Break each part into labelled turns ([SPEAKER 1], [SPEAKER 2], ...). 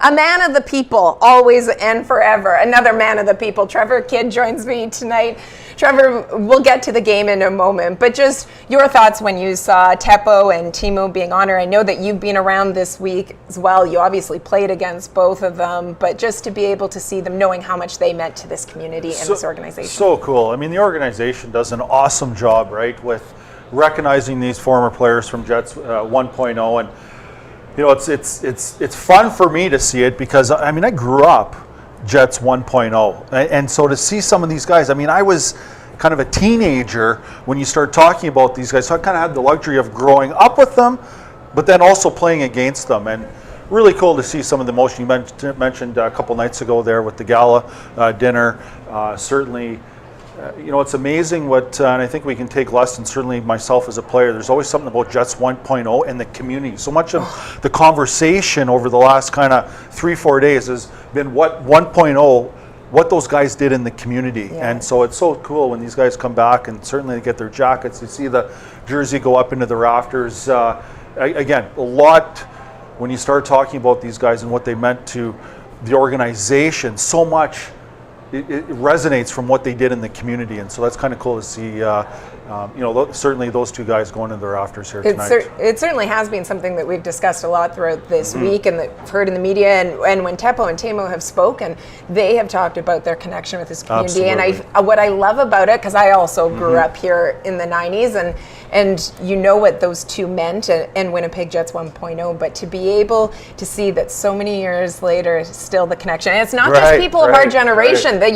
[SPEAKER 1] a man of the people, always and forever. Another man of the people. Trevor Kidd joins me tonight. Trevor, we'll get to the game in a moment, but just your thoughts when you saw Teppo and Timo being honored. I know that you've been around this week as well. You obviously played against both of them, but just to be able to see them, knowing how much they meant to this community and this organization.
[SPEAKER 2] So cool. I mean, the organization does an awesome job, right, with recognizing these former players from Jets 1.0, and you know, it's fun for me to see it because I mean, I grew up Jets 1.0, and so to see some of these guys, I mean, I was kind of a teenager when you start talking about these guys, so I kind of had the luxury of growing up with them, but then also playing against them, and really cool to see some of the emotion you mentioned a couple nights ago there with the gala dinner. Certainly, you know, it's amazing what, and I think we can take lessons, certainly myself as a player, there's always something about Jets 1.0 and the community. So much of the conversation over the last kind of 3-4 days has been what 1.0, what those guys did in the community. Yeah. And so it's so cool when these guys come back, and certainly they get their jackets, you see the jersey go up into the rafters. Again, a lot, when you start talking about these guys and what they meant to the organization, so much it resonates from what they did in the community, and so that's kind of cool to see. You know, certainly those two guys going into the rafters here tonight.
[SPEAKER 1] It certainly has been something that we've discussed a lot throughout this week, and that we've heard in the media. And when Teppo and Timo have spoken, they have talked about their connection with this community.
[SPEAKER 2] Absolutely.
[SPEAKER 1] And what I love about it, because I also grew up here in the 90s, and you know what those two meant, and Winnipeg Jets 1.0, but to be able to see that so many years later, still the connection. And it's not just people of our generation, the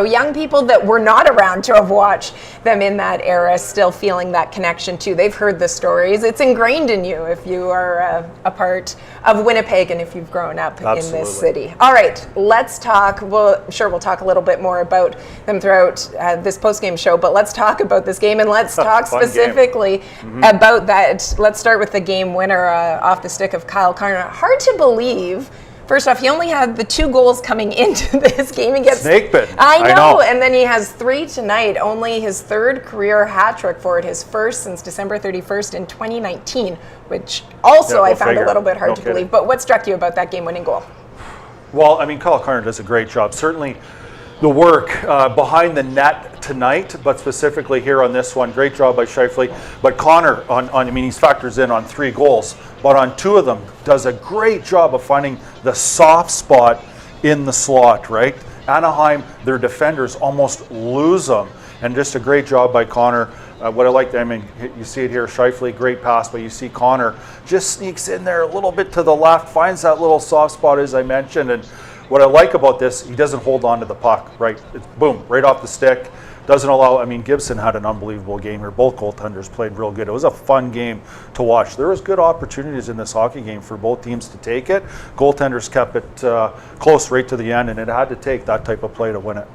[SPEAKER 1] young people that were not around to have watched them in that era, still feeling that connection too. They've heard the stories. It's ingrained in you if you are a part of Winnipeg and if you've grown up in this city. All right, let's talk. We'll talk a little bit more about them throughout this postgame show, but let's talk about this game, and let's talk specifically about that. Let's start with the game winner off the stick of Kyle Connor. Hard to believe. First off, he only had the 2 goals coming into this game. He gets
[SPEAKER 2] snake bit.
[SPEAKER 1] I know, and then he has 3 tonight. Only his 3rd career hat trick for it. His first since December 31st in 2019, which also I found a little bit hard to believe. But what struck you about that game-winning goal?
[SPEAKER 2] Well, I mean, Kyle Connor does a great job. Certainly, the work behind the net tonight, but specifically here on this one, great job by Scheifele. But Connor, I mean, he factors in on 3 goals, but on 2 of them, does a great job of finding the soft spot in the slot, right? Anaheim, their defenders almost lose them, and just a great job by Connor. What I like, I mean, you see it here, Scheifele, great pass, but you see Connor just sneaks in there a little bit to the left, finds that little soft spot, as I mentioned, and what I like about this, he doesn't hold on to the puck, right? It's boom, right off the stick. Doesn't allow, I mean, Gibson had an unbelievable game here. Both goaltenders played real good. It was a fun game to watch. There was good opportunities in this hockey game for both teams to take it. Goaltenders kept it close right to the end, and it had to take that type of play to win it.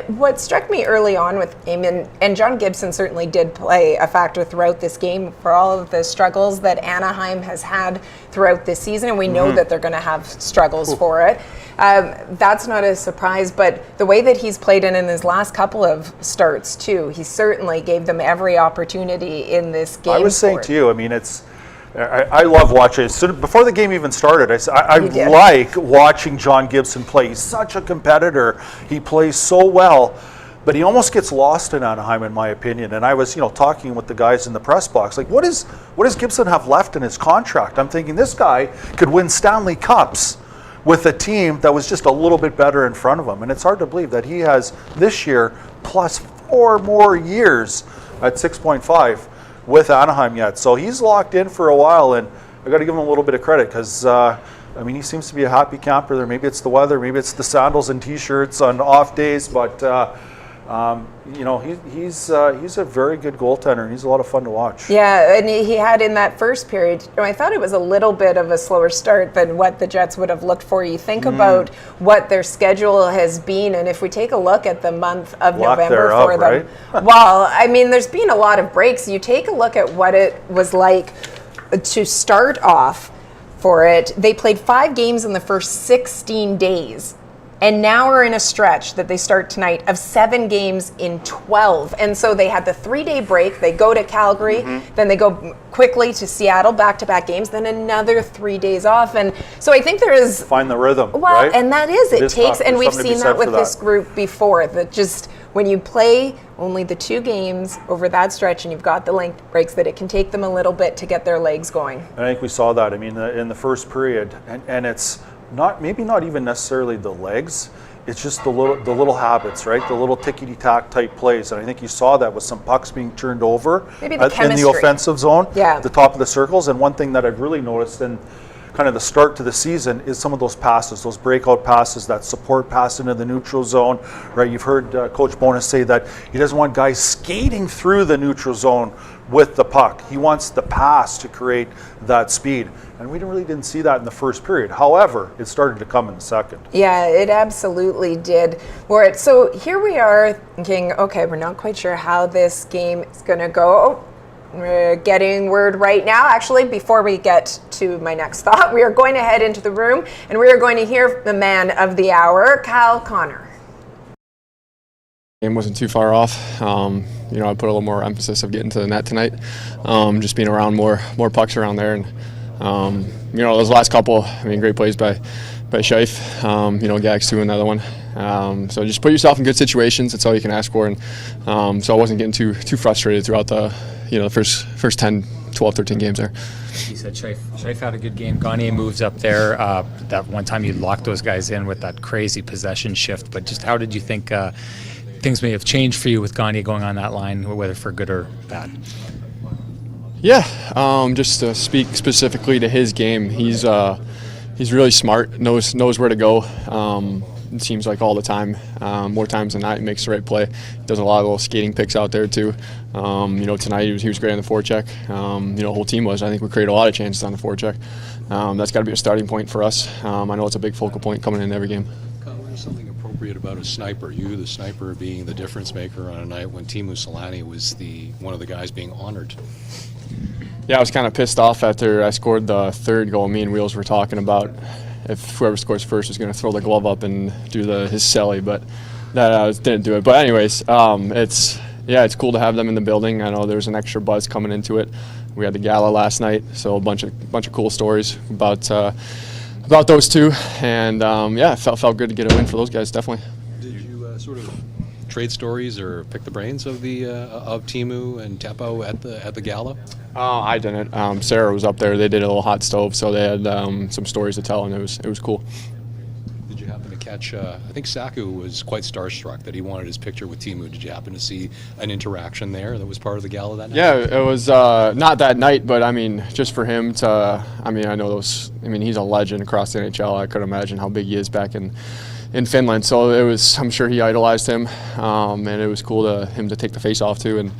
[SPEAKER 1] What struck me early on with him, and John Gibson certainly did play a factor throughout this game for all of the struggles that Anaheim has had throughout this season, and we know that they're going to have struggles for it. That's not a surprise, but the way that he's played in his last couple of starts too, he certainly gave them every opportunity in this game.
[SPEAKER 2] I was saying to you, I mean, I love watching it. So before the game even started, I like watching John Gibson play. He's such a competitor. He plays so well, but he almost gets lost in Anaheim, in my opinion. And I was, talking with the guys in the press box, like, what does Gibson have left in his contract? I'm thinking this guy could win Stanley Cups with a team that was just a little bit better in front of him. And it's hard to believe that he has this year plus 4 more years at 6.5 with Anaheim yet. So he's locked in for a while, and I got to give him a little bit of credit because, he seems to be a happy camper there. Maybe it's the weather, maybe it's the sandals and T-shirts on off days, but he's a very good goaltender, and he's a lot of fun to watch.
[SPEAKER 1] Yeah, and he had in that first period, I thought it was a little bit of a slower start than what the Jets would have looked for. You think about what their schedule has been, and if we take a look at the month of November for them, right? Well, I mean, there's been a lot of breaks. You take a look at what it was like to start off for it. They played 5 games in the first 16 days. And now we're in a stretch that they start tonight of 7 games in 12. And so they had the 3-day break. They go to Calgary, then they go quickly to Seattle, back-to-back games, then another 3 days off. And so I think there is...
[SPEAKER 2] Find the rhythm,
[SPEAKER 1] well,
[SPEAKER 2] right?
[SPEAKER 1] And that is, it takes,
[SPEAKER 2] tough.
[SPEAKER 1] and
[SPEAKER 2] There's
[SPEAKER 1] we've
[SPEAKER 2] something to be
[SPEAKER 1] seen
[SPEAKER 2] said
[SPEAKER 1] that with
[SPEAKER 2] for
[SPEAKER 1] this group before, that just when you play only the 2 games over that stretch and you've got the length breaks, that it can take them a little bit to get their legs going.
[SPEAKER 2] And I think we saw that. I mean, in the first period, and it's not, maybe not even necessarily the legs, it's just the little habits, right? The little tickety-tack type plays. And I think you saw that with some pucks being turned over
[SPEAKER 1] Maybe the
[SPEAKER 2] in the offensive zone, the top of the circles. And one thing that I've really noticed in kind of the start to the season is some of those passes, those breakout passes, that support pass into the neutral zone, right? You've heard Coach Bowness say that he doesn't want guys skating through the neutral zone with the puck. He wants the pass to create that speed. And we really didn't see that in the first period. However, it started to come in the second.
[SPEAKER 1] Yeah, it absolutely did. So here we are thinking, okay, we're not quite sure how this game is going to go. We're getting word right now. Actually, before we get to my next thought, we are going to head into the room and we are going to hear the man of the hour, Kyle Connor.
[SPEAKER 3] Game wasn't too far off. I put a little more emphasis of getting to the net tonight, just being around more pucks around there, and those last couple, great plays by Scheifele, Gags too, another one. So just put yourself in good situations. That's all you can ask for, and so I wasn't getting too frustrated throughout the first 10, 12, 13 games there.
[SPEAKER 4] You said Scheifele had a good game. Gagner moves up there. That one time you locked those guys in with that crazy possession shift, but just how did you think things may have changed for you with Gagner going on that line, whether for good or bad?
[SPEAKER 3] Yeah, just to speak specifically to his game, he's really smart, knows where to go. It seems like all the time, more times than not, he makes the right play. Does a lot of little skating picks out there too. Tonight he was great on the forecheck. The whole team was. I think we created a lot of chances on the forecheck. That's got to be a starting point for us. I know it's a big focal point coming in every game.
[SPEAKER 5] There's something appropriate about a sniper. You, the sniper, being the difference maker on a night when Teemu Selanne was one of the guys being honored.
[SPEAKER 3] Yeah, I was kind of pissed off after I scored the 3rd goal. Me and Wheels were talking about if whoever scores first was going to throw the glove up and do his celly, but that didn't do it. But anyways, it's cool to have them in the building. I know there's an extra buzz coming into it. We had the gala last night, so a bunch of cool stories about those two, and it felt good to get a win for those guys, definitely.
[SPEAKER 5] Did you sort of trade stories or pick the brains of Teemu and Teppo at the gala?
[SPEAKER 3] I didn't. Sara was up there. They did a little hot stove, so they had some stories to tell, and it was cool.
[SPEAKER 5] Did you happen to catch? I think Saku was quite starstruck that he wanted his picture with Teemu. Did you happen to see an interaction there that was part of the gala that night?
[SPEAKER 3] Yeah, it was not that night, but just for him to. I know those. He's a legend across the NHL. I couldn't imagine how big he is back in Finland. So it was. I'm sure he idolized him, and it was cool to him to take the face off too, and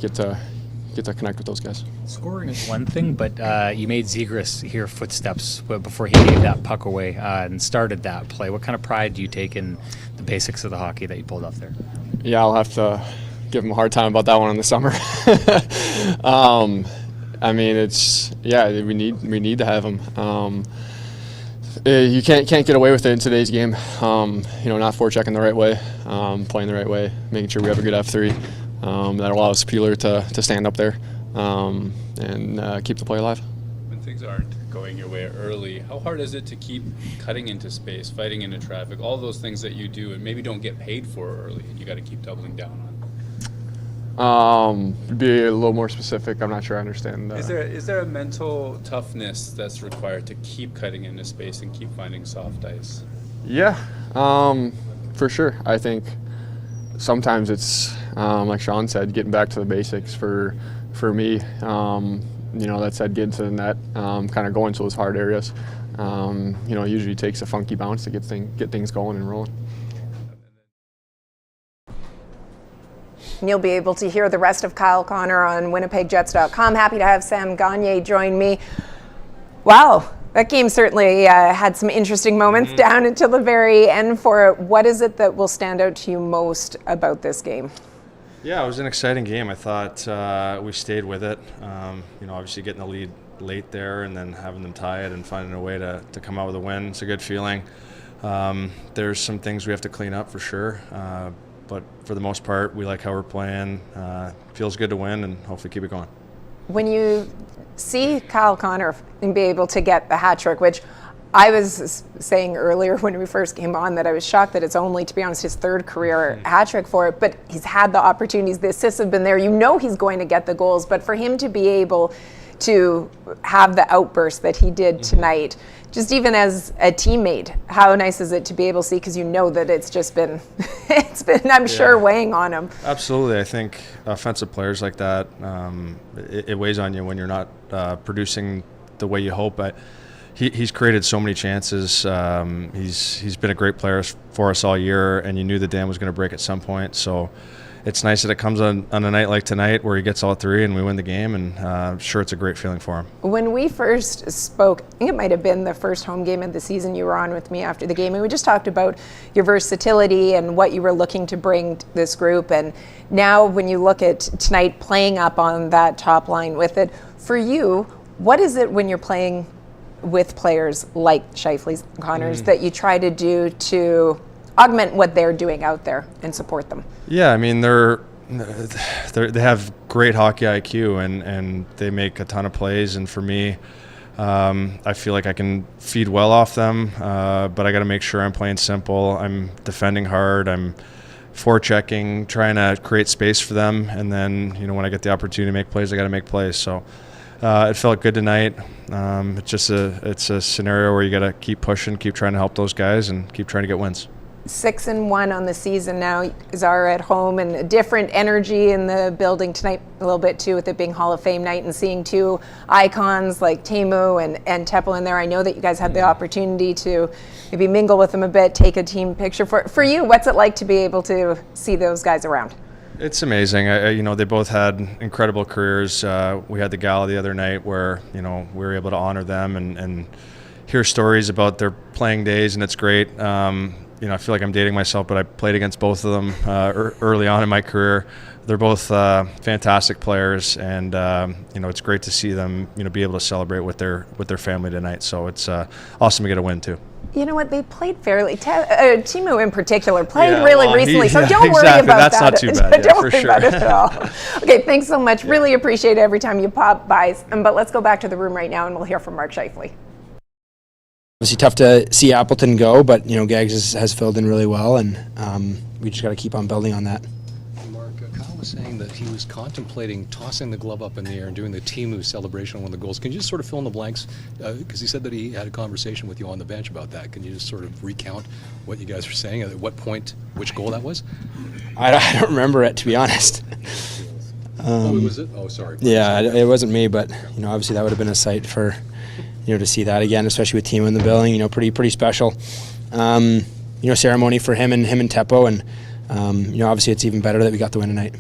[SPEAKER 3] get to connect with those guys.
[SPEAKER 4] Scoring is one thing, but you made Zegras hear footsteps before he gave that puck away and started that play. What kind of pride do you take in the basics of the hockey that you pulled off there?
[SPEAKER 3] Yeah, I'll have to give him a hard time about that one in the summer. We need to have him. You can't get away with it in today's game. Not forechecking the right way, playing the right way, making sure we have a good F3. That allows Peeler to stand up there and keep the play alive.
[SPEAKER 6] When things aren't going your way early, how hard is it to keep cutting into space, fighting into traffic, all those things that you do and maybe don't get paid for early and you got to keep doubling down on?
[SPEAKER 3] Be a little more specific. I'm not sure I understand.
[SPEAKER 6] Is there a mental toughness that's required to keep cutting into space and keep finding soft ice?
[SPEAKER 3] Yeah, for sure. I think sometimes it's like Sean said, getting back to the basics for me. That said, getting to the net, kind of going to those hard areas. Usually takes a funky bounce to get things going and rolling.
[SPEAKER 1] And you'll be able to hear the rest of Kyle Connor on WinnipegJets.com. Happy to have Sam Gagner join me. Wow, that game certainly had some interesting moments down until the very end for it. What is it that will stand out to you most about this game?
[SPEAKER 7] Yeah, it was an exciting game. I thought we stayed with it. Obviously getting the lead late there and then having them tie it and finding a way to come out with a win. It's a good feeling. There's some things we have to clean up for sure, but for the most part, we like how we're playing. Feels good to win, and hopefully keep it going.
[SPEAKER 1] When you see Kyle Connor and be able to get the hat trick, which I was saying earlier when we first came on that I was shocked that it's only, to be honest, his third career hat trick for it, but he's had the opportunities, the assists have been there. You know he's going to get the goals, but for him to be able to have the outburst that he did tonight, just even as a teammate, how nice is it to be able to see, because you know that it's just been, I'm sure, weighing on him.
[SPEAKER 7] Absolutely. I think offensive players like that, it weighs on you when you're not producing the way you hope. But he's created so many chances. He's been a great player for us all year, and you knew the dam was going to break at some point. So it's nice that it comes on a night like tonight where he gets all three and we win the game, and I'm sure it's a great feeling for him. When
[SPEAKER 1] we first spoke, I think it might have been the first home game of the season, you were on with me after the game, and we just talked about your versatility and what you were looking to bring to this group. And now when you look at tonight playing up on that top line with it, for you, what is it when you're playing with players like Scheifele, Connors, that you try to do to augment what they're doing out there and support them?
[SPEAKER 7] Yeah, I mean, they have great hockey IQ, and they make a ton of plays. And for me, I feel like I can feed well off them, but I got to make sure I'm playing simple. I'm defending hard. I'm forechecking, trying to create space for them. And then, when I get the opportunity to make plays, I got to make plays. So it felt good tonight. It's a scenario where you got to keep pushing, keep trying to help those guys, and keep trying to get wins.
[SPEAKER 1] 6-1 on the season now. Zara at home, and a different energy in the building tonight a little bit too, with it being Hall of Fame night and seeing two icons like Teemu and Teppo in there. I know that you guys had the opportunity to maybe mingle with them a bit, take a team picture. For you, what's it like to be able to see those guys around?
[SPEAKER 7] It's amazing. They both had incredible careers. We had the gala the other night where, we were able to honor them and hear stories about their playing days, and it's great. I feel like I'm dating myself, but I played against both of them early on in my career. They're both fantastic players, and it's great to see them be able to celebrate with their family tonight. So it's awesome to get a win too.
[SPEAKER 1] You know what? They played fairly. Teemu in particular played really recently, so don't worry
[SPEAKER 7] exactly.
[SPEAKER 1] about
[SPEAKER 7] That's
[SPEAKER 1] that.
[SPEAKER 7] That's not too bad.
[SPEAKER 1] Don't
[SPEAKER 7] for
[SPEAKER 1] worry
[SPEAKER 7] sure.
[SPEAKER 1] about it at all. Okay, thanks so much. Really appreciate it every time you pop by. But let's go back to the room right now, and we'll hear from Mark Scheifele.
[SPEAKER 8] Obviously tough to see Appleton go, but Gags has filled in really well, and we just got to keep on building on that.
[SPEAKER 5] Mark, Kyle was saying that he was contemplating tossing the glove up in the air and doing the Teemu celebration on one of the goals. Can you just sort of fill in the blanks? Because he said that he had a conversation with you on the bench about that. Can you just sort of recount what you guys were saying? At what point, which goal that was?
[SPEAKER 8] I don't remember it, to be honest.
[SPEAKER 5] Was it? Oh, sorry.
[SPEAKER 8] Yeah, it wasn't me, but obviously that would have been a sight for to see that again, especially with Teemu in the building. Pretty special. Ceremony for him and Teppo, and obviously it's even better that we got the win tonight.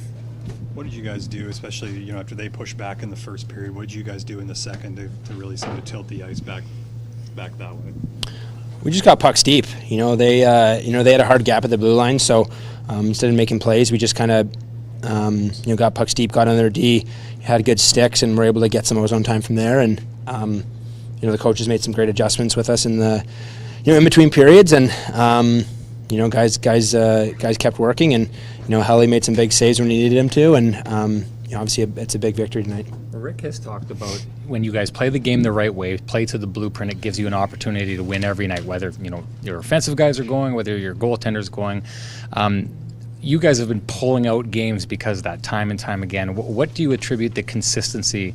[SPEAKER 9] What did you guys do, especially after they pushed back in the first period? What did you guys do in the second to really seem to tilt the ice back that way?
[SPEAKER 8] We just got pucks deep. They had a hard gap at the blue line, so instead of making plays, we just kind of got pucks deep, got on their D, had good sticks, and were able to get some ozone time from there. And the coaches made some great adjustments with us in the in between periods, and guys kept working, and Helly made some big saves when he needed him to, and obviously it's a big victory tonight.
[SPEAKER 4] Rick has talked about when you guys play the game the right way, play to the blueprint, it gives you an opportunity to win every night, whether your offensive guys are going, whether your goaltender's going. You guys have been pulling out games because of that time and time again. What do you attribute the consistency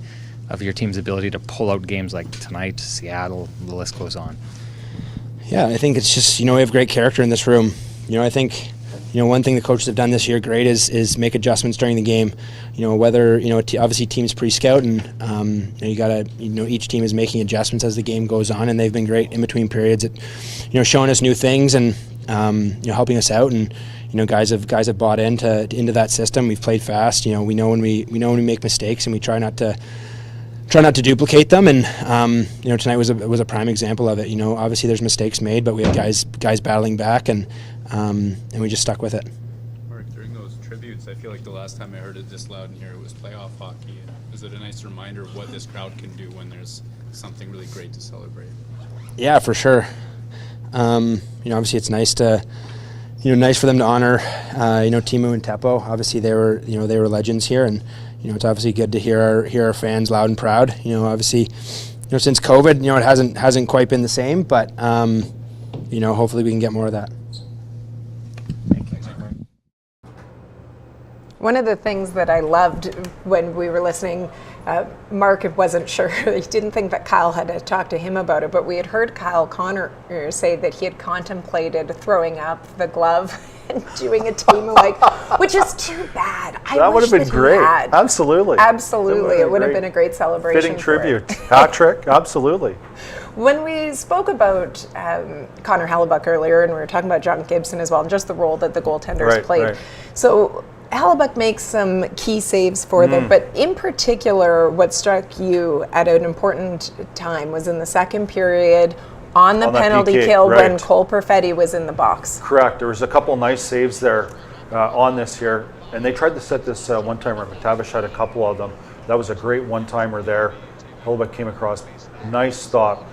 [SPEAKER 4] of your team's ability to pull out games like tonight, Seattle, the list goes on?
[SPEAKER 8] Yeah, I think it's just, we have great character in this room. I think, one thing the coaches have done this year great is make adjustments during the game. Whether, obviously teams pre-scout, and you gotta, each team is making adjustments as the game goes on, and they've been great in between periods at, showing us new things and, helping us out, and, guys have bought into that system. We've played fast. We know when we make mistakes, and we try not to duplicate them, and tonight was a prime example of it. Obviously there's mistakes made, but we had guys battling back, and we just stuck with it.
[SPEAKER 6] Mark, during those tributes, I feel like the last time I heard it this loud in here, it was playoff hockey. Is it a nice reminder of what this crowd can do when there's something really great to celebrate?
[SPEAKER 8] Yeah, for sure. obviously it's nice to, nice for them to honor, Timu and Teppo. Obviously they were legends here, and it's obviously good to hear our fans loud and proud. Obviously, since COVID, it hasn't quite been the same, but hopefully we can get more of that.
[SPEAKER 1] One of the things that I loved when we were listening, Mark wasn't sure, he didn't think that Kyle had talked to him about it, but we had heard Kyle Connor say that he had contemplated throwing up the glove and doing a team like, which is too bad.
[SPEAKER 2] That would have been great. Absolutely.
[SPEAKER 1] Absolutely. It would have been a great celebration.
[SPEAKER 2] Fitting tribute. Hat trick. Absolutely.
[SPEAKER 1] When we spoke about Connor Hellebuyck earlier, and we were talking about John Gibson as well, and just the role that the goaltenders played. Right. So Hellebuyck makes some key saves for them, but in particular, what struck you at an important time was in the second period on the penalty kill when Cole Perfetti was in the box.
[SPEAKER 2] Correct. There was a couple nice saves there on this here, and they tried to set this one-timer. McTavish had a couple of them. That was a great one-timer there. Hellebuyck came across. Nice stop.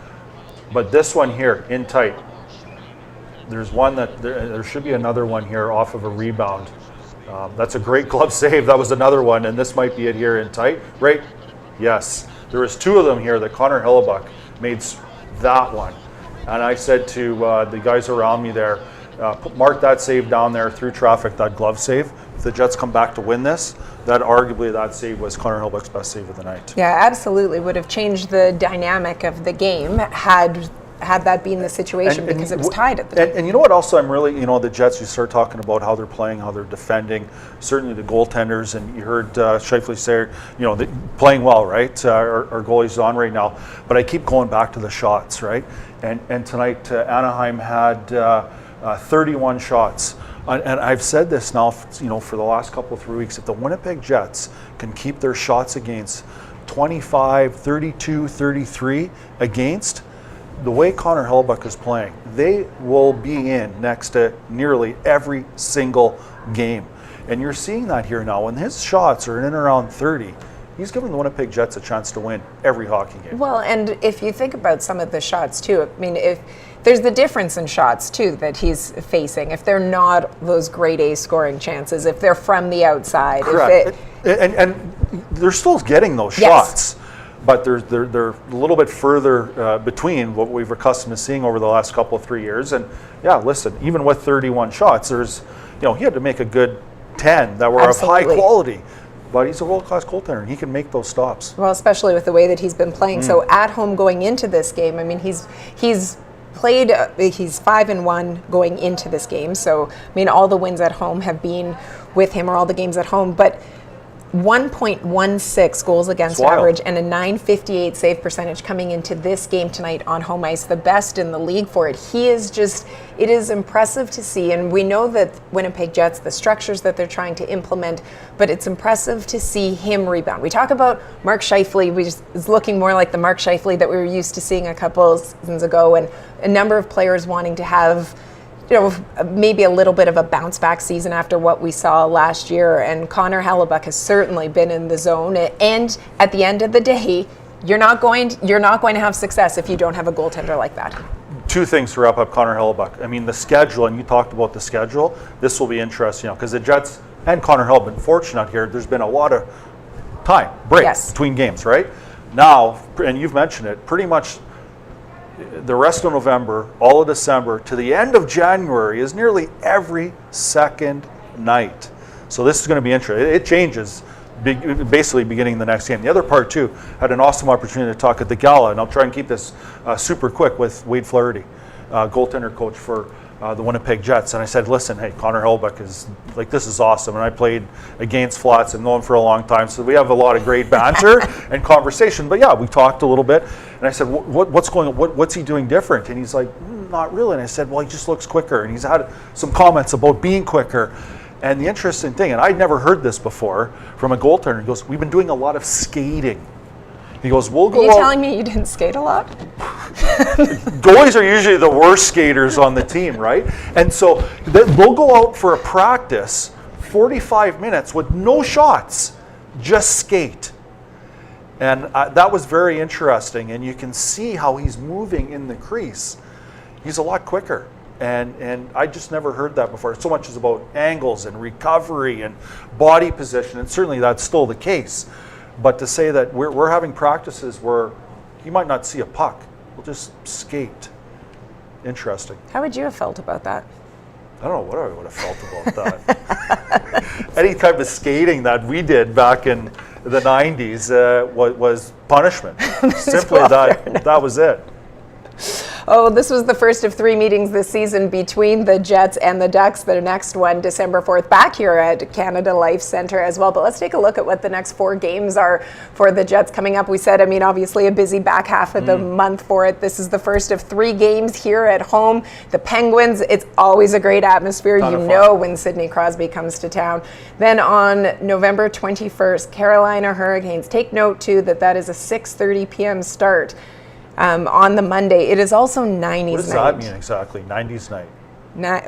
[SPEAKER 2] But this one here, in tight, there's one that there should be another one here off of a rebound. That's a great glove save. That was another one, and this might be it here in tight. Right? Yes. There was two of them here that Connor Hellebuyck made that one. And I said to the guys around me there, mark that save down there through traffic, that glove save. If the Jets come back to win this, that save was Connor Hellebuyck's best save of the night.
[SPEAKER 1] Yeah, absolutely. Would have changed the dynamic of the game had that been the situation, because it was tied at the time.
[SPEAKER 2] And you know what also I'm really, the Jets, you start talking about how they're playing, how they're defending, certainly the goaltenders, and you heard Scheifele say, playing well, right? Our goalie's on right now. But I keep going back to the shots, right? And tonight Anaheim had 31 shots. And I've said this now, for the last couple of 3 weeks, if the Winnipeg Jets can keep their shots against 25, 32, 33 against, the way Connor Hellebuyck is playing, they will be in next to nearly every single game. And you're seeing that here now. When his shots are in and around 30, he's giving the Winnipeg Jets a chance to win every hockey game.
[SPEAKER 1] Well, and if you think about some of the shots too, I mean, if there's the difference in shots too that he's facing, if they're not those grade A scoring chances, if they're from the outside.
[SPEAKER 2] Correct. And they're still getting those shots. But they're a little bit further between what we've accustomed to seeing over the last couple of 3 years. And yeah, listen, even with 31 shots, there's, he had to make a good 10 that were of high quality. But he's a world-class goaltender, and he can make those stops.
[SPEAKER 1] Well, especially with the way that he's been playing. So at home going into this game, I mean, he's played, he's 5-1 going into this game. So, I mean, all the wins at home have been with him, or all the games at home. But 1.16 goals against average and a .958 save percentage coming into this game tonight on home ice, the best in the league for it. It is impressive to see, and we know that Winnipeg Jets, the structures that they're trying to implement, but it's impressive to see him rebound. We talk about Mark Scheifele, is looking more like the Mark Scheifele that we were used to seeing a couple seasons ago, and a number of players wanting to have maybe a little bit of a bounce back season after what we saw last year. And Connor Hellebuyck has certainly been in the zone. And at the end of the day, you're not going to have success if you don't have a goaltender like that.
[SPEAKER 2] Two things to wrap up Connor Hellebuyck. I mean, the schedule, and you talked about the schedule. This will be interesting, because the Jets and Connor Hellebuyck have been fortunate here. There's been a lot of breaks between games, right? Now, and you've mentioned it, pretty much the rest of November, all of December, to the end of January is nearly every second night. So this is going to be interesting. It changes basically beginning the next game. The other part, too, had an awesome opportunity to talk at the gala, and I'll try and keep this super quick with Wade Flaherty, goaltender coach for the Winnipeg Jets. And I said, listen, hey, Connor Hellebuyck this is awesome. And I played against Flats and known him for a long time, so we have a lot of great banter and conversation. But yeah, we talked a little bit. And I said, what's going on? What's he doing different? And he's like, not really. And I said, well, he just looks quicker. And he's had some comments about being quicker. And the interesting thing, and I'd never heard this before from a goaltender, he goes, we've been doing a lot of skating. He goes, we'll go
[SPEAKER 1] Are you telling me you didn't skate a lot?
[SPEAKER 2] Goalies are usually the worst skaters on the team, right? And so they'll go out for a practice, 45 minutes with no shots, just skate. And that was very interesting. And you can see how he's moving in the crease. He's a lot quicker. And I just never heard that before. So much is about angles and recovery and body position, and certainly that's still the case. But to say that we're having practices where you might not see a puck, we'll just skate. Interesting.
[SPEAKER 1] How would you have felt about that?
[SPEAKER 2] I don't know what I would have felt about that. Any type of skating that we did back in the 90s was punishment. Simply that was it.
[SPEAKER 1] Oh, this was the first of 3 meetings this season between the Jets and the Ducks. The next one, December 4th, back here at Canada Life Centre as well. But let's take a look at what the next 4 games are for the Jets coming up. We said, obviously a busy back half of the month for it. This is the first of 3 games here at home. The Penguins, it's always a great atmosphere. You know when Sidney Crosby comes to town. Then on November 21st, Carolina Hurricanes. Take note, too, that is a 6:30 p.m. start. On the Monday. It is also 90s night.
[SPEAKER 2] What does that mean exactly, 90s night?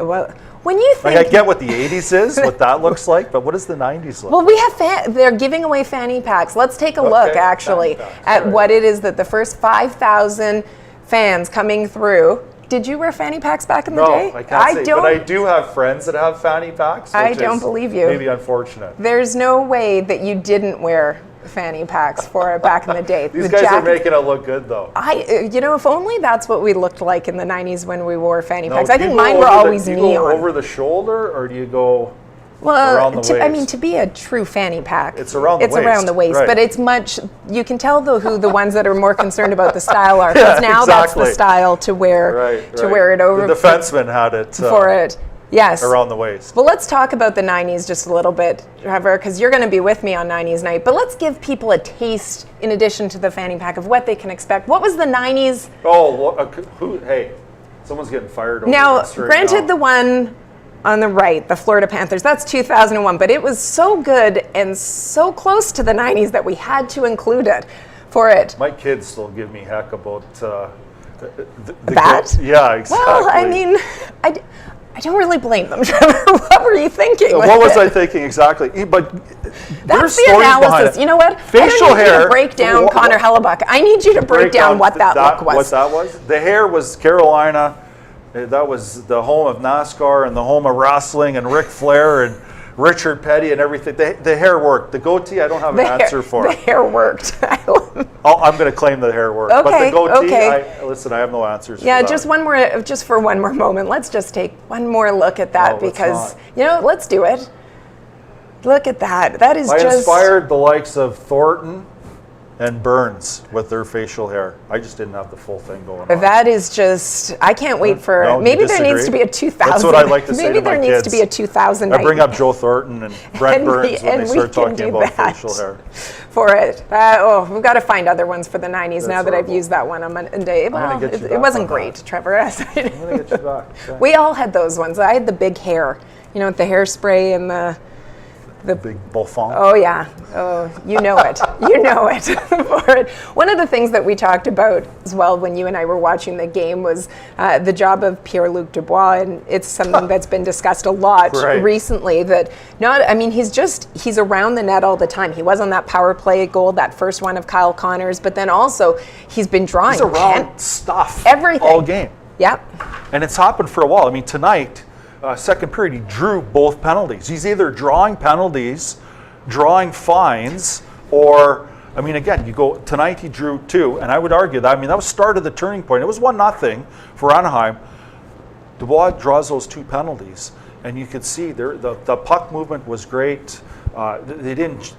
[SPEAKER 1] Well, when you think...
[SPEAKER 2] I get what the 80s is, what that looks like, but what does the 90s look like?
[SPEAKER 1] Well, we have they're giving away fanny packs. Let's take a look, actually, at what it is that the first 5,000 fans coming through... Did you wear fanny packs back in the day?
[SPEAKER 2] No, I can't say, but I do have friends that have fanny packs.
[SPEAKER 1] I don't believe you.
[SPEAKER 2] Maybe unfortunate.
[SPEAKER 1] There's no way that you didn't wear fanny packs for it back in the day.
[SPEAKER 2] These guys are making it look good, though.
[SPEAKER 1] If only that's what we looked like in the 90s when we wore fanny packs. I think mine were always neon.
[SPEAKER 2] Do you go over the shoulder, or do you go around the waist?
[SPEAKER 1] To be a true fanny pack,
[SPEAKER 2] it's around the waist.
[SPEAKER 1] It's around the waist,
[SPEAKER 2] right.
[SPEAKER 1] But it's much. You can tell who the ones that are more concerned about the style are, because now that's the style to wear wear it over.
[SPEAKER 2] The defenseman had it
[SPEAKER 1] for it. Yes.
[SPEAKER 2] Around the waist.
[SPEAKER 1] Well, let's talk about the 90s just a little bit, Trevor, because you're going to be with me on 90s night. But let's give people a taste, in addition to the fanny pack, of what they can expect. What was the 90s?
[SPEAKER 2] Hey, someone's getting fired over
[SPEAKER 1] now,
[SPEAKER 2] this right
[SPEAKER 1] granted,
[SPEAKER 2] now.
[SPEAKER 1] The one on the right, the Florida Panthers, that's 2001. But it was so good and so close to the 90s that we had to include it for it.
[SPEAKER 2] My kids still give me heck about
[SPEAKER 1] that.
[SPEAKER 2] Yeah, exactly.
[SPEAKER 1] Well, I don't really blame them, Trevor. What were you thinking?
[SPEAKER 2] What was I thinking exactly? But
[SPEAKER 1] that's the analysis. You know what?
[SPEAKER 2] Facial hair.
[SPEAKER 1] I need you to break down Connor Hellebuck. I need you to break down what that look was.
[SPEAKER 2] What that was? The hair was Carolina. That was the home of NASCAR and the home of wrestling and Ric Flair and Richard Petty and everything. The hair worked. The goatee, I don't have an answer for.
[SPEAKER 1] The hair worked.
[SPEAKER 2] I'm going to claim the hair worked.
[SPEAKER 1] Okay,
[SPEAKER 2] but the goatee,
[SPEAKER 1] okay.
[SPEAKER 2] Listen, I have no answers.
[SPEAKER 1] Yeah,
[SPEAKER 2] for that.
[SPEAKER 1] just for one more moment. Let's just take one more look at that because let's do it. Look at that. That is
[SPEAKER 2] I inspired the likes of Thornton and Burns with their facial hair. I just didn't have the full thing going on.
[SPEAKER 1] That is just, I can't wait for,
[SPEAKER 2] No,
[SPEAKER 1] maybe there needs to be a 2000.
[SPEAKER 2] That's what I like to say
[SPEAKER 1] maybe
[SPEAKER 2] to my
[SPEAKER 1] there needs
[SPEAKER 2] kids.
[SPEAKER 1] to be a 2000.
[SPEAKER 2] I bring up Joe Thornton and Brent Burns when they start talking about facial hair.
[SPEAKER 1] For it. We've got to find other ones for the 90s now that I've used that one on Monday. Well, it wasn't great, Trevor.
[SPEAKER 2] I'm going to get you back. Okay.
[SPEAKER 1] We all had those ones. I had the big hair, with the hairspray and the
[SPEAKER 2] big bouffant.
[SPEAKER 1] Oh, yeah. Oh, you know it. You know it. For it. One of the things that we talked about as well when you and I were watching the game was the job of Pierre-Luc Dubois, and it's something that's been discussed a lot recently. He's around the net all the time. He was on that power play goal, that first one of Kyle Connors, but then also he's been drawing.
[SPEAKER 2] He's around stuff
[SPEAKER 1] everything
[SPEAKER 2] all game.
[SPEAKER 1] Yep.
[SPEAKER 2] And it's happened for a while. Tonight. Second period, he drew both penalties. He's either drawing penalties, drawing fines, or, again, you go, tonight he drew 2, and I would argue that, that was start of the turning point. It was 1-0 for Anaheim. Dubois draws those 2 penalties, and you could see the puck movement was great. They didn't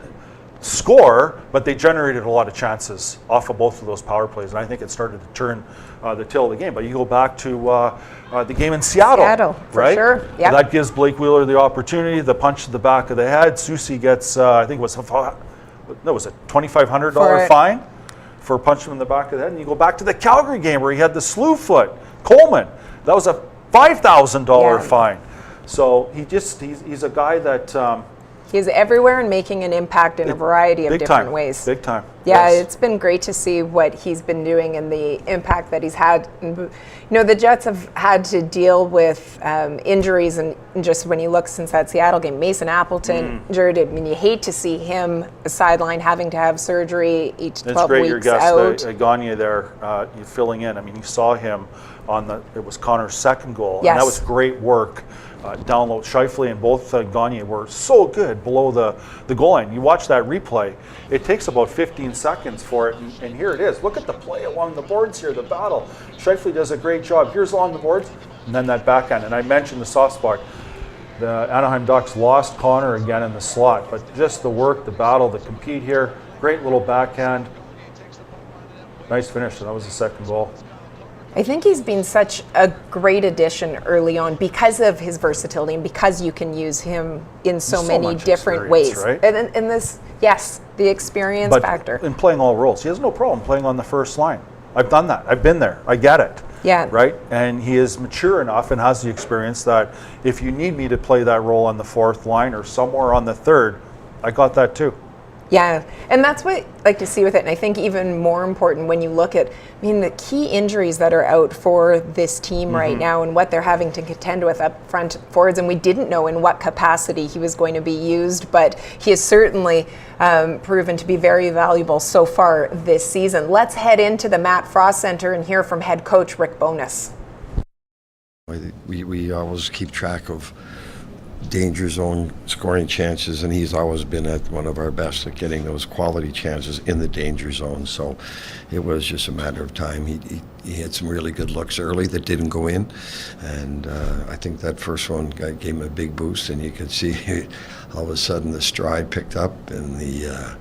[SPEAKER 2] score, but they generated a lot of chances off of both of those power plays, and I think it started to turn the tail of the game. But you go back to the game in Seattle,
[SPEAKER 1] for sure. Yep.
[SPEAKER 2] That gives Blake Wheeler the opportunity, the punch to the back of the head. Susie gets, I think it was a $2,500 fine for punching him in the back of the head. And you go back to the Calgary game where he had the slew foot, Coleman. That was a $5,000 fine. So he's a guy that...
[SPEAKER 1] He's everywhere and making an impact in a variety of different ways.
[SPEAKER 2] Big time.
[SPEAKER 1] Yeah, it's been great to see what he's been doing and the impact that he's had. The Jets have had to deal with injuries, and just when you look since that Seattle game, Mason Appleton injured. You hate to see him sidelined, having to have surgery 8 to 12 weeks out.
[SPEAKER 2] It's great your guest, Gagner there, filling in. You saw him it was Connor's second goal.
[SPEAKER 1] Yes.
[SPEAKER 2] And that was great work. Down low, Scheifele and both Gagner were so good below the goal line. You watch that replay, it takes about 15 seconds for it, and here it is. Look at the play along the boards here, the battle. Scheifele does a great job. Here's along the boards, and then that backhand. And I mentioned the soft spot. The Anaheim Ducks lost Connor again in the slot, but just the work, the battle, the compete here, great little backhand. Nice finish, and that was the second goal.
[SPEAKER 1] I think he's been such a great addition early on because of his versatility and because you can use him in so many different ways.
[SPEAKER 2] Right?
[SPEAKER 1] And this, yes, the experience factor.
[SPEAKER 2] In playing all roles, he has no problem playing on the first line. I've done that. I've been there. I get it.
[SPEAKER 1] Yeah.
[SPEAKER 2] Right? And he is mature enough and has the experience that if you need me to play that role on the fourth line or somewhere on the third, I got that too.
[SPEAKER 1] Yeah, and that's what I like to see with it. And I think even more important when you look at, the key injuries that are out for this team right now and what they're having to contend with up front forwards. And we didn't know in what capacity he was going to be used, but he has certainly proven to be very valuable so far this season. Let's head into the Matt Frost Center and hear from head coach Rick Bowness.
[SPEAKER 10] We always keep track of danger zone scoring chances, and he's always been at one of our best at getting those quality chances in the danger zone. So it was just a matter of time. He had some really good looks early that didn't go in, and I think that first one gave him a big boost, and you could see all of a sudden the stride picked up and the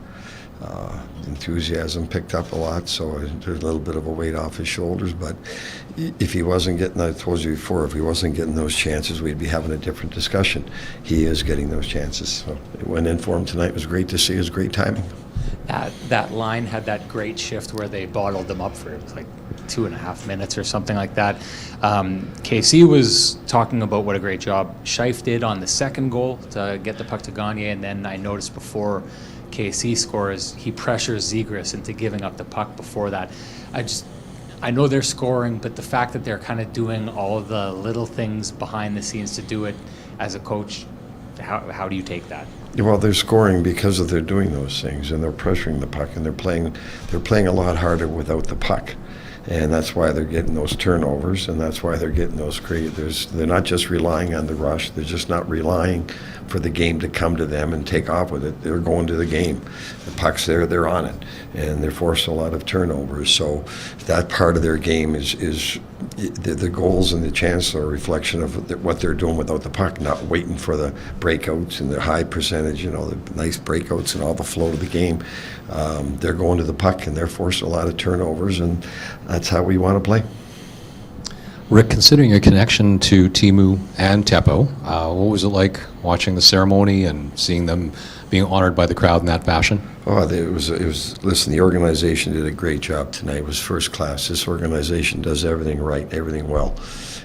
[SPEAKER 10] enthusiasm picked up a lot, so there's a little bit of a weight off his shoulders. But if he wasn't getting, I told you before, if he wasn't getting those chances, we'd be having a different discussion. He is getting those chances. So it went in for him tonight. It was great to see. It was great timing.
[SPEAKER 4] That line had that great shift where they bottled them up for like 2.5 minutes or something like that. KC was talking about what a great job Scheifele did on the second goal to get the puck to Gagner, and then I noticed before KC scores, he pressures Zegras into giving up the puck before that. I know they're scoring, but the fact that they're kind of doing all of the little things behind the scenes to do it as a coach, how do you take that?
[SPEAKER 10] Well, they're scoring because of they're doing those things, and they're pressuring the puck, and they're playing a lot harder without the puck. And that's why they're getting those turnovers, and that's why they're getting those they're not just relying on the rush, they're just not relying for the game to come to them and take off with it. They're going to the game. The puck's there, they're on it, and they're forcing a lot of turnovers. So that part of their game is the goals and the chances are a reflection of what they're doing without the puck, not waiting for the breakouts and the high percentage, the nice breakouts and all the flow of the game. They're going to the puck, and they're forcing a lot of turnovers, and that's how we want to play.
[SPEAKER 5] Rick, considering your connection to Teemu and Teppo, what was it like watching the ceremony and seeing them being honored by the crowd in that fashion?
[SPEAKER 10] Oh, it was. Listen, the organization did a great job tonight. It was first class. This organization does everything right, everything well,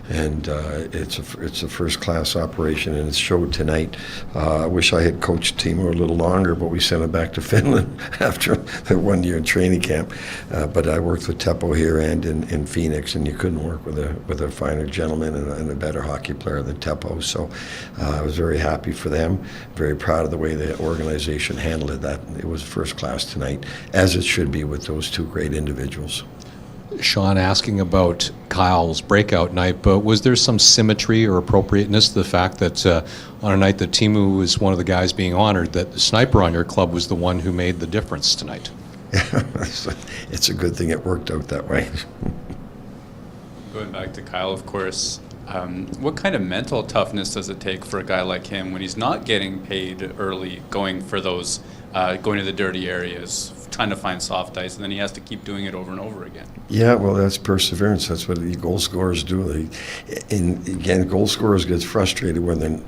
[SPEAKER 10] and it's a first class operation, and it showed tonight. I wish I had coached Timo a little longer, but we sent him back to Finland after the 1 year in training camp. But I worked with Teppo here and in Phoenix, and you couldn't work with a finer gentleman and a better hockey player than Teppo. So I was very happy for them. Very proud of the way the organization handled it. That it was first class tonight, as it should be with those two great individuals.
[SPEAKER 5] Sean asking about Kyle's breakout night, but was there some symmetry or appropriateness to the fact that on a night that Teemu was one of the guys being honored, that the sniper on your club was the one who made the difference tonight?
[SPEAKER 10] It's a good thing it worked out that way.
[SPEAKER 6] Going back to Kyle, of course, what kind of mental toughness does it take for a guy like him when he's not getting paid early, going for those, going to the dirty areas, trying to find soft ice, and then he has to keep doing it over and over again?
[SPEAKER 10] Yeah, well, that's perseverance. That's what the goal scorers do. And again, goal scorers get frustrated when they're,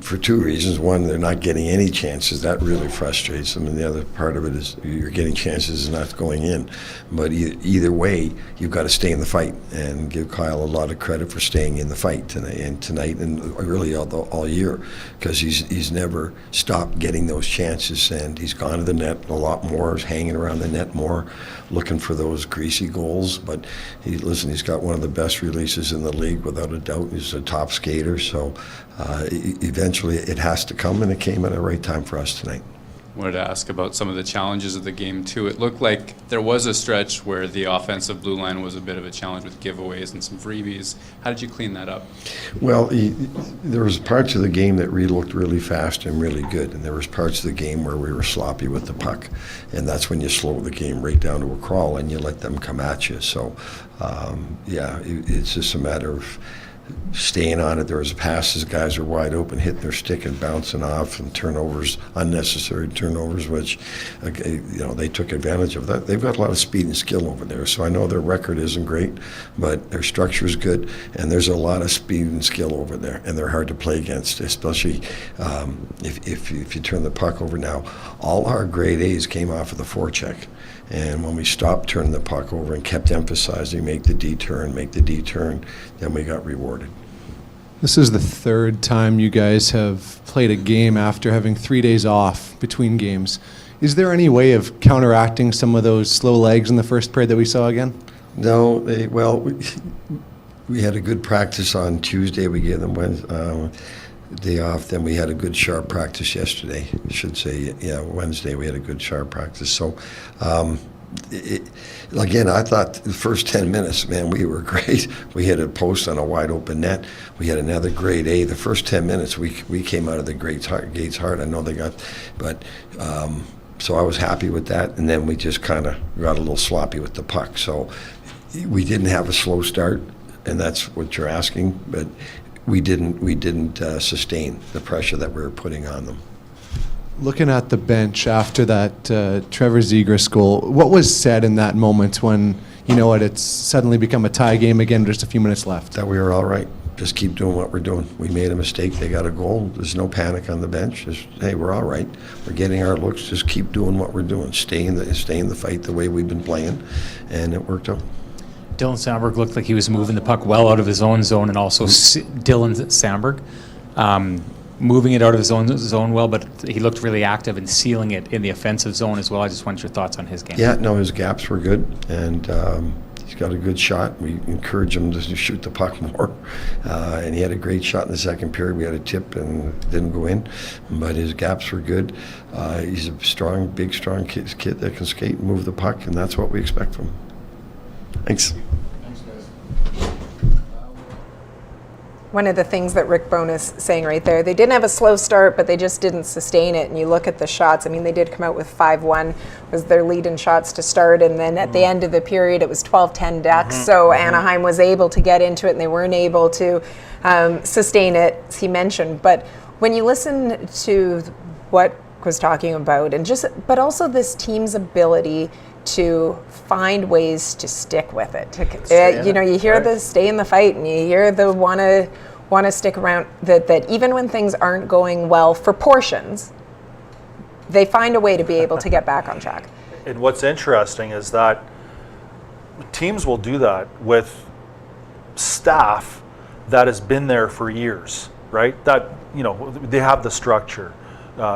[SPEAKER 10] for two reasons. One, they're not getting any chances. That really frustrates them. And the other part of it is you're getting chances and not going in. But either way, you've got to stay in the fight, and give Kyle a lot of credit for staying in the fight tonight and really all year, because he's never stopped getting those chances, and he's gone to the net a lot more, hanging around the net more, looking for those greasy goals. But he's got one of the best releases in the league without a doubt. He's a top skater, so eventually it has to come, and it came at the right time for us tonight.
[SPEAKER 6] wanted to ask about some of the challenges of the game too. It looked like there was a stretch where the offensive blue line was a bit of a challenge with giveaways and some freebies. How did you clean that up?
[SPEAKER 10] Well, there was parts of the game that looked really fast and really good, and there was parts of the game where we were sloppy with the puck, and that's when you slow the game right down to a crawl and you let them come at you. So, it's just a matter of staying on it. There was passes, guys are wide open, hitting their stick and bouncing off, and turnovers, unnecessary turnovers, which they took advantage of that. They've got a lot of speed and skill over there, so I know their record isn't great, but their structure is good, and there's a lot of speed and skill over there, and they're hard to play against, especially if you turn the puck over. Now, all our grade A's came off of the forecheck. And when we stopped turning the puck over and kept emphasizing make the D-turn, then we got rewarded.
[SPEAKER 11] This is the third time you guys have played a game after having 3 days off between games. Is there any way of counteracting some of those slow legs in the first period that we saw again?
[SPEAKER 10] No, we had a good practice on Tuesday. We gave them day off. Then we had a good sharp practice yesterday. I should say, Wednesday we had a good sharp practice. So, again, I thought the first 10 minutes, man, we were great. We hit a post on a wide open net. We had another grade A. The first 10 minutes, we came out of the gates hard. I know they got, but so I was happy with that. And then we just kind of got a little sloppy with the puck. So we didn't have a slow start, and that's what you're asking, but we didn't sustain the pressure that we were putting on them.
[SPEAKER 11] Looking at the bench after that Trevor Zegras goal, what was said in that moment when, it's suddenly become a tie game again, just a few minutes left?
[SPEAKER 10] That we were all right. Just keep doing what we're doing. We made a mistake. They got a goal. There's no panic on the bench. Just, hey, we're all right. We're getting our looks. Just keep doing what we're doing. Stay in the fight the way we've been playing, and it worked out.
[SPEAKER 4] Dylan Samberg looked like he was moving the puck well out of his own zone, and also Dylan Samberg moving it out of his own zone well, but he looked really active and sealing it in the offensive zone as well. I just wanted your thoughts on his game.
[SPEAKER 10] Yeah, no, his gaps were good, and he's got a good shot. We encourage him to shoot the puck more, and he had a great shot in the second period. We had a tip and didn't go in, but his gaps were good. He's a big, strong kid that can skate and move the puck, and that's what we expect from him. Thanks.
[SPEAKER 1] One of the things that Rick Bowness saying right there, they didn't have a slow start, but they just didn't sustain it. And you look at the shots, they did come out with 5-1, was their lead in shots to start. And then at the end of the period, it was 12-10 Ducks. So Anaheim was able to get into it, and they weren't able to sustain it, as he mentioned. But when you listen to what was talking about, but also this team's ability to find ways to stick with it. You hear the stay in the fight, and you hear the want to stick around. That even when things aren't going well for portions, they find a way to be able to get back on track.
[SPEAKER 2] And what's interesting is that teams will do that with staff that has been there for years, right? That they have the structure.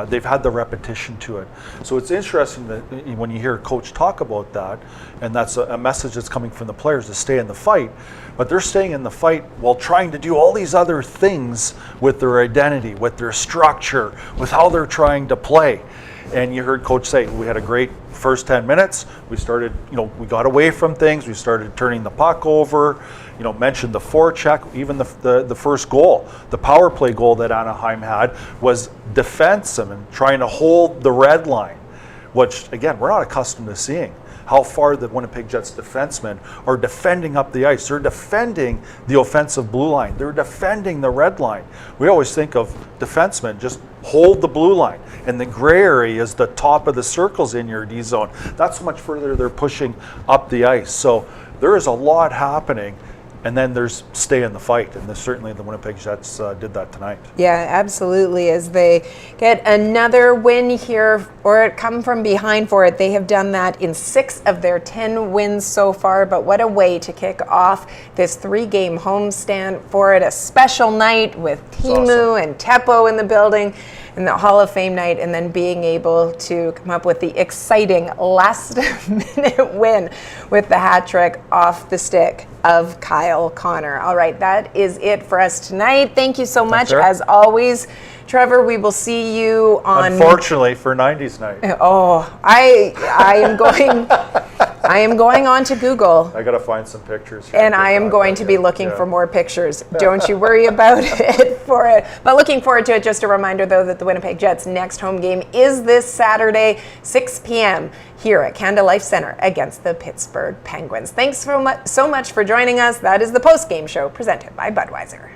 [SPEAKER 2] They've had the repetition to it. So it's interesting that when you hear a coach talk about that, and that's a message that's coming from the players to stay in the fight, but they're staying in the fight while trying to do all these other things with their identity, with their structure, with how they're trying to play. And you heard Coach say, we had a great first 10 minutes. We started, we got away from things. We started turning the puck over. Mentioned the forecheck, even the first goal. The power play goal that Anaheim had was defensive and trying to hold the red line, which, again, we're not accustomed to seeing. How far the Winnipeg Jets defensemen are defending up the ice. They're defending the offensive blue line. They're defending the red line. We always think of defensemen just hold the blue line, and the gray area is the top of the circles in your D zone. That's how much further they're pushing up the ice. So there is a lot happening. And then there's stay in the fight, and certainly the Winnipeg Jets did that tonight. Yeah,
[SPEAKER 1] absolutely. As they get another win here, or come from behind for it, they have done that in 6 of their 10 wins so far. But what a way to kick off this 3-game homestand for it. A special night with Timu and Teppo in the building. in the Hall of Fame night, and then being able to come up with the exciting last-minute win with the hat trick off the stick of Kyle Connor. All right, that is it for us tonight. Thank you so much, as always. Trevor, we will see you on...
[SPEAKER 2] Unfortunately for 90s night.
[SPEAKER 1] Oh, I am going on to Google.
[SPEAKER 2] I got to find some pictures. Here
[SPEAKER 1] And I am going to be looking for more pictures. Don't you worry about it for it. But looking forward to it. Just a reminder, though, that the Winnipeg Jets' next home game is this Saturday, 6 p.m. here at Canada Life Center against the Pittsburgh Penguins. Thanks so much for joining us. That is the Postgame Show presented by Budweiser.